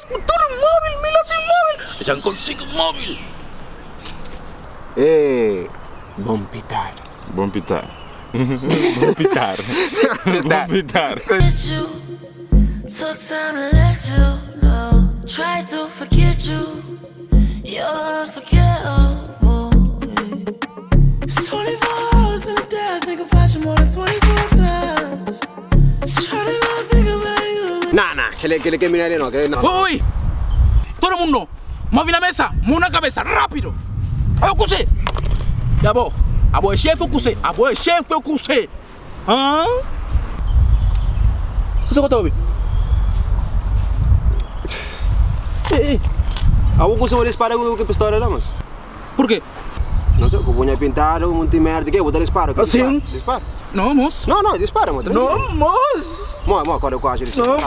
Tú eres móvil, mira sin móvil. Ya consigo un móvil. Bom pitar. Bom pitar. Bom pitar. Bom pitar. Took time to let you know. Try to forget you. You're unforgettable. It's 24 hours in a day. I think about you more than 24 times. Try to not think about you. Nah, que miraré no, que no. Uy, todo el mundo, mueve la mesa, mueve la cabeza, rápido. A ver, ya vos, a vos el chef ocuse, ¿Ah? ¿Qué se baby? Ako kung sa dispara ko que pistola naman. ¿Por qué? No sé, kung punya pintado, munti merda que, botar dispara. Assim? Dispara. No, mos. No, dispara mo. No, mos. Mo, quando eu quase. No.